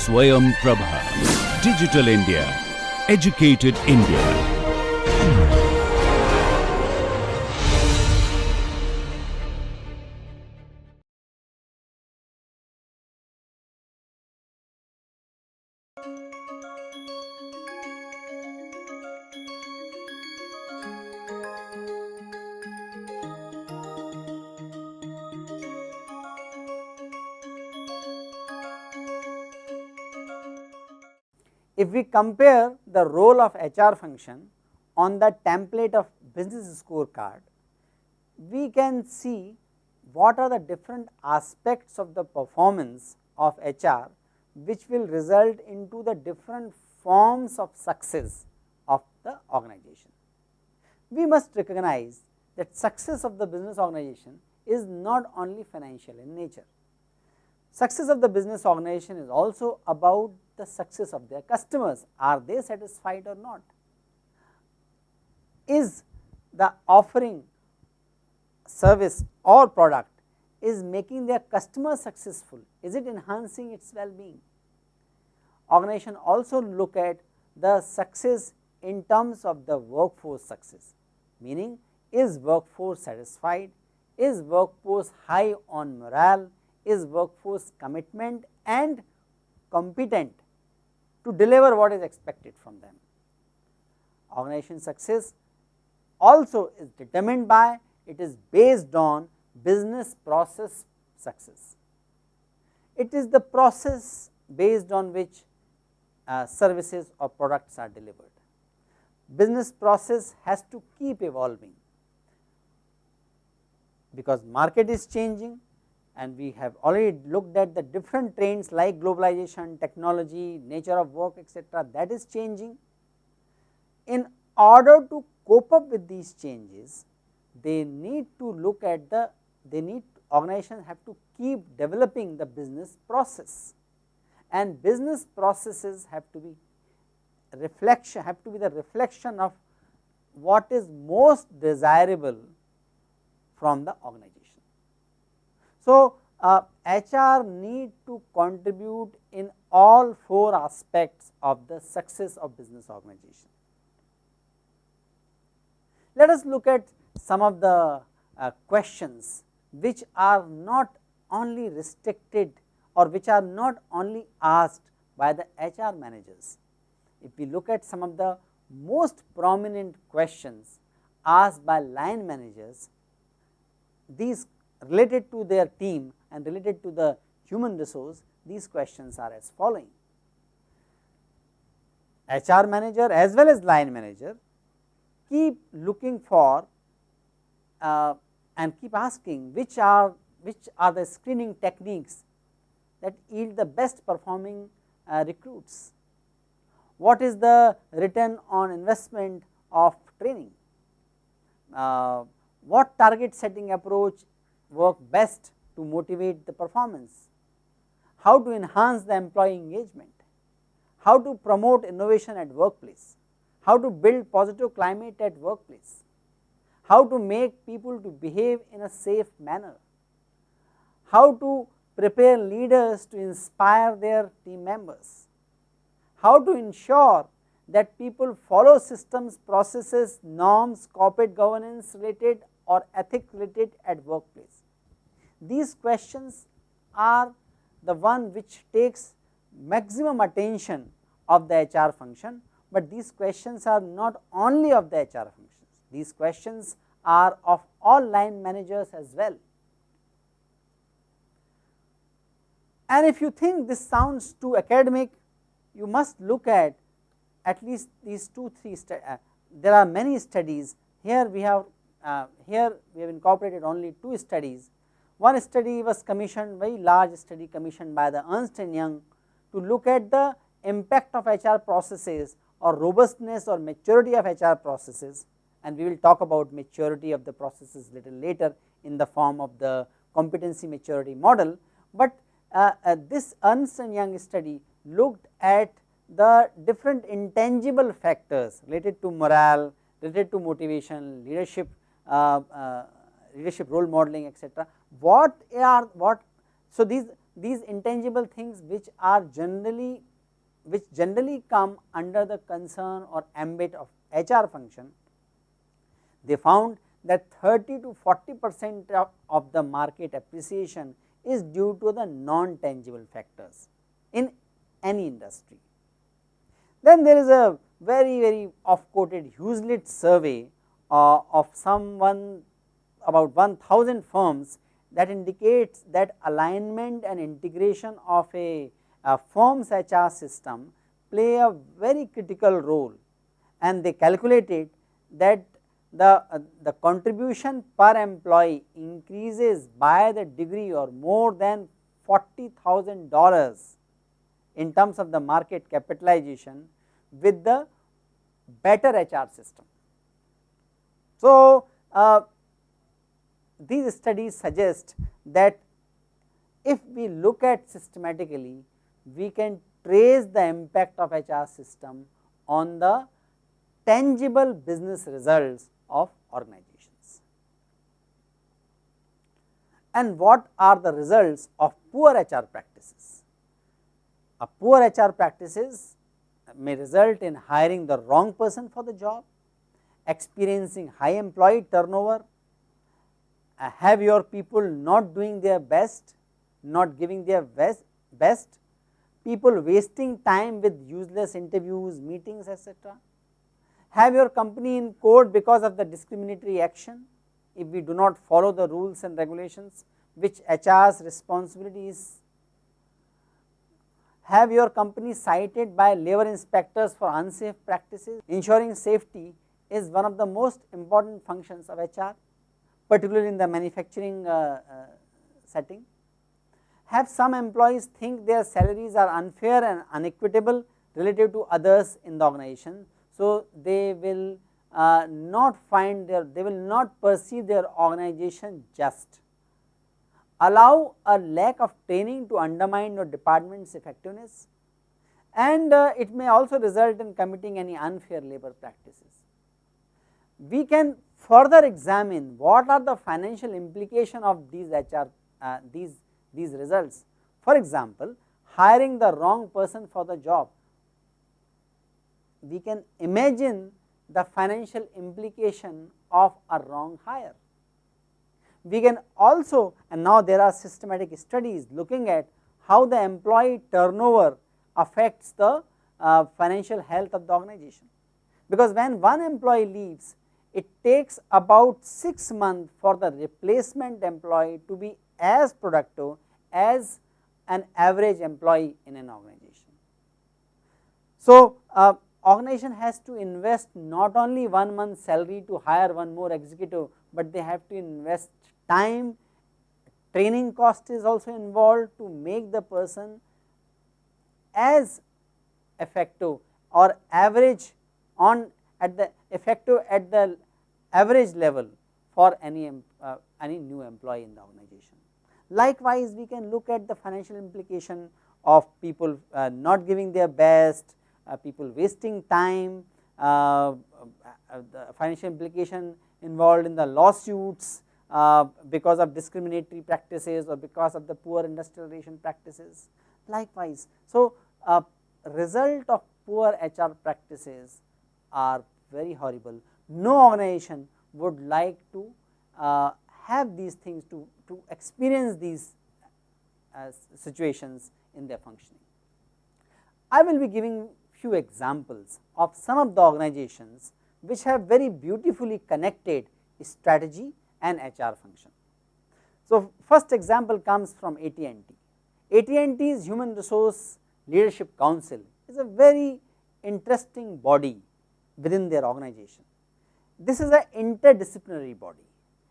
Swayam Prabha. Digital India. Educated India. If we compare the role of HR function on the template of business scorecard, we can see what are the different aspects of the performance of HR which will result into the different forms of success of the organization. We must recognize that success of the business organization is not only financial in nature. Success of the business organization is also about the success of their customers. Are they satisfied or not? Is the offering service or product is making their customer successful? Is it enhancing its well-being? Organization also look at the success in terms of the workforce success, meaning is workforce satisfied, is workforce high on morale, is workforce commitment and competent to deliver what is expected from them. Organization success also is determined by, it is based on business process success. It is the process based on which services or products are delivered. Business process has to keep evolving because market is changing, and we have already looked at the different trends like globalization, technology, nature of work, etc., that is changing. In order to cope up with these changes, they need to look at the, organizations have to keep developing the business process, and business processes have to be the reflection of what is most desirable from the organization. So, HR need to contribute in all four aspects of the success of business organization. Let us look at some of the questions which are not only restricted or which are not only asked by the HR managers. If we look at some of the most prominent questions asked by line managers, these related to their team and related to the human resource, these questions are as following. HR manager as well as line manager keep looking for and keep asking which are the screening techniques that yield the best performing recruits. What is the return on investment of training? What target setting approach work best to motivate the performance? How to enhance the employee engagement? How to promote innovation at workplace? How to build positive climate at workplace? How to make people to behave in a safe manner? How to prepare leaders to inspire their team members? How to ensure that people follow systems, processes, norms, corporate governance related or ethics related at workplace? These questions are the one which takes maximum attention of the HR function, but these questions are not only of the HR functions, these questions are of all line managers as well. And if you think this sounds too academic, you must look at least these 2-3 there are many studies. Here we have incorporated only 2 studies. One study was commissioned, very large study commissioned by the Ernst & Young to look at the impact of HR processes or robustness or maturity of HR processes, and we will talk about maturity of the processes little later in the form of the competency maturity model. But this Ernst & Young study looked at the different intangible factors related to morale, related to motivation, leadership, leadership role modeling, etc. So these intangible things which generally come under the concern or ambit of HR function, they found that 30 to 40% of the market appreciation is due to the non-tangible factors in any industry. Then there is a very oft quoted Hewlett survey of someone about 1000 firms that indicates that alignment and integration of a firm's HR system play a very critical role, and they calculated that the contribution per employee increases by the degree or more than $40,000 in terms of the market capitalization with the better HR system. So, these studies suggest that if we look at systematically, we can trace the impact of HR system on the tangible business results of organizations. And what are the results of poor HR practices? A poor HR practices may result in hiring the wrong person for the job, experiencing high employee turnover, have your people not doing their best, not giving their best, people wasting time with useless interviews, meetings, etc. Have your company in court because of the discriminatory action if we do not follow the rules and regulations which HR's responsibility is. Have your company cited by labor inspectors for unsafe practices. Ensuring safety is one of the most important functions of HR, particularly in the manufacturing setting. Have some employees think their salaries are unfair and unequitable relative to others in the organization, so they will they will not perceive their organization just. Allow a lack of training to undermine your department's effectiveness, and it may also result in committing any unfair labor practices. We can further examine what are the financial implications of these HR these results. For example, hiring the wrong person for the job. We can imagine the financial implication of a wrong hire. We can also, and now there are systematic studies looking at how the employee turnover affects the financial health of the organization, because when one employee leaves, it takes about 6 months for the replacement employee to be as productive as an average employee in an organization. So, organization has to invest not only 1 month's salary to hire one more executive, but they have to invest time, training cost is also involved to make the person as effective or average on at the effective at the average level for any new employee in the organization. Likewise, we can look at the financial implication of people not giving their best, people wasting time, the financial implication involved in the lawsuits because of discriminatory practices or because of the poor industrial relation practices. Likewise, so result of poor HR practices are very horrible. No organization would like to have these things, to experience these situations in their functioning. I will be giving few examples of some of the organizations which have very beautifully connected strategy and HR function. So, first example comes from AT&T. AT&T's Human Resource Leadership Council is a very interesting body within their organization. This is an interdisciplinary body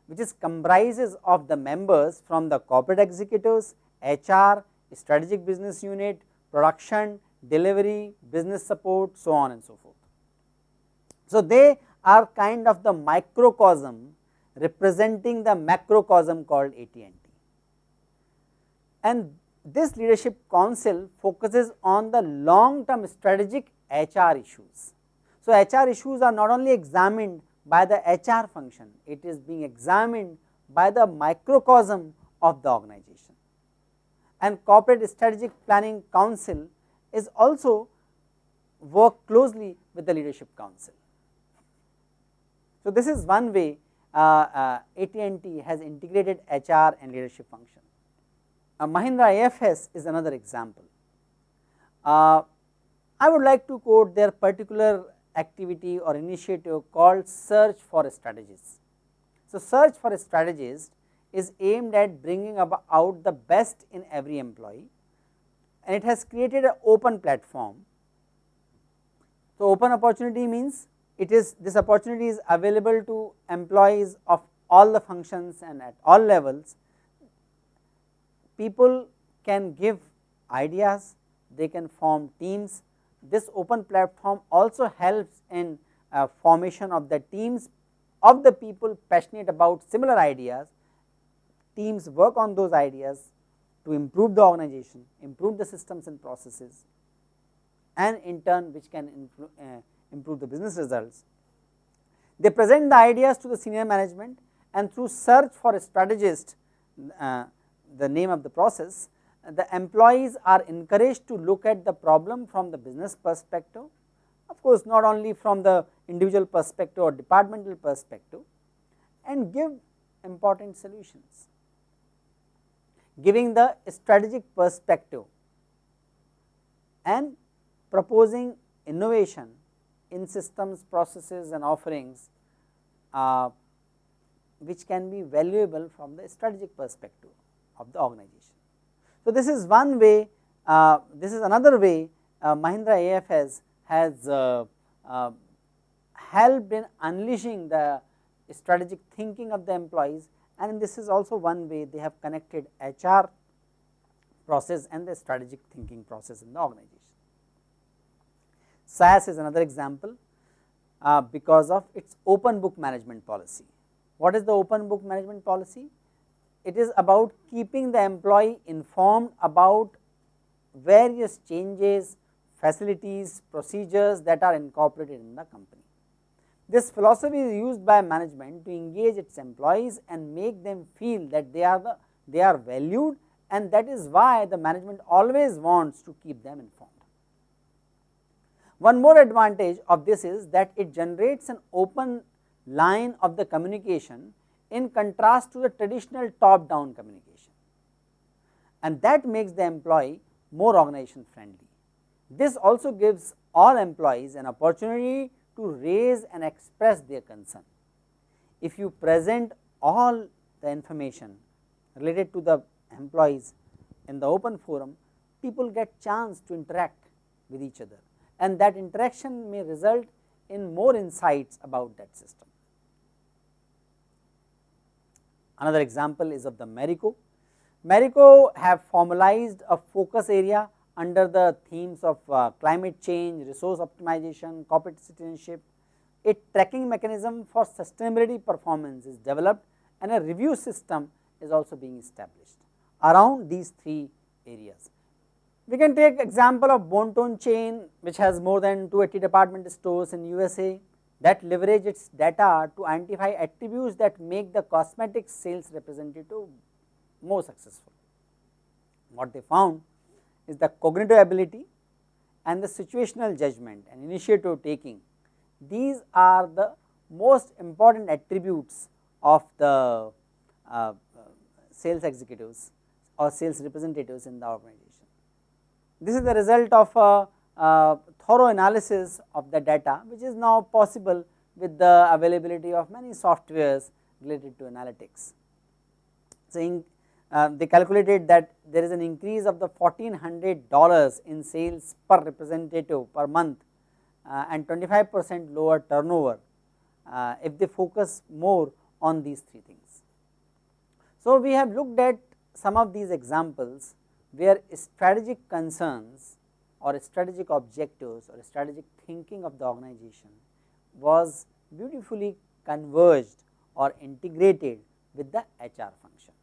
which is comprises of the members from the corporate executives, HR, strategic business unit, production, delivery, business support, so on and so forth. So, they are kind of the microcosm representing the macrocosm called AT&T, and this leadership council focuses on the long term strategic HR issues. So, HR issues are not only examined by the HR function, it is being examined by the microcosm of the organization, and Corporate Strategic Planning Council is also work closely with the Leadership Council. So, this is one way AT&T has integrated HR and leadership function. Mahindra AFS is another example. I would like to quote their particular activity or initiative called Search for Strategists. So, Search for a Strategist is aimed at bringing out the best in every employee, and it has created an open platform. So, open opportunity means this opportunity is available to employees of all the functions and at all levels. People can give ideas, they can form teams. This open platform also helps in formation of the teams of the people passionate about similar ideas. Teams work on those ideas to improve the organization, improve the systems and processes, and in turn which can improve the business results. They present the ideas to the senior management, and through Search for a Strategist, the name of the process, the employees are encouraged to look at the problem from the business perspective, of course not only from the individual perspective or departmental perspective, and give important solutions. Giving the strategic perspective and proposing innovation in systems, processes and offerings which can be valuable from the strategic perspective of the organization. So, this is one way, this is another way Mahindra AFS has helped in unleashing the strategic thinking of the employees, and this is also one way they have connected HR process and the strategic thinking process in the organization. SAS is another example because of its open book management policy. What is the open book management policy? It is about keeping the employee informed about various changes, facilities, procedures that are incorporated in the company. This philosophy is used by management to engage its employees and make them feel that they are valued, and that is why the management always wants to keep them informed. One more advantage of this is that it generates an open line of the communication in contrast to the traditional top down communication, and that makes the employee more organization friendly. This also gives all employees an opportunity to raise and express their concern. If you present all the information related to the employees in the open forum, people get chance to interact with each other, and that interaction may result in more insights about that system. Another example is of the Marico. Marico have formalized a focus area under the themes of climate change, resource optimization, corporate citizenship. A tracking mechanism for sustainability performance is developed, and a review system is also being established around these three areas. We can take example of Bon-Ton chain, which has more than 280 department stores in USA, that leverage its data to identify attributes that make the cosmetics sales representative more successful. What they found is the cognitive ability and the situational judgment and initiative taking. These are the most important attributes of the sales executives or sales representatives in the organization. This is the result of a thorough analysis of the data, which is now possible with the availability of many softwares related to analytics. So, they calculated that there is an increase of the $1,400 in sales per representative per month and 25% lower turnover if they focus more on these three things. So, we have looked at some of these examples where strategic concerns or strategic objectives or strategic thinking of the organization was beautifully converged or integrated with the HR function.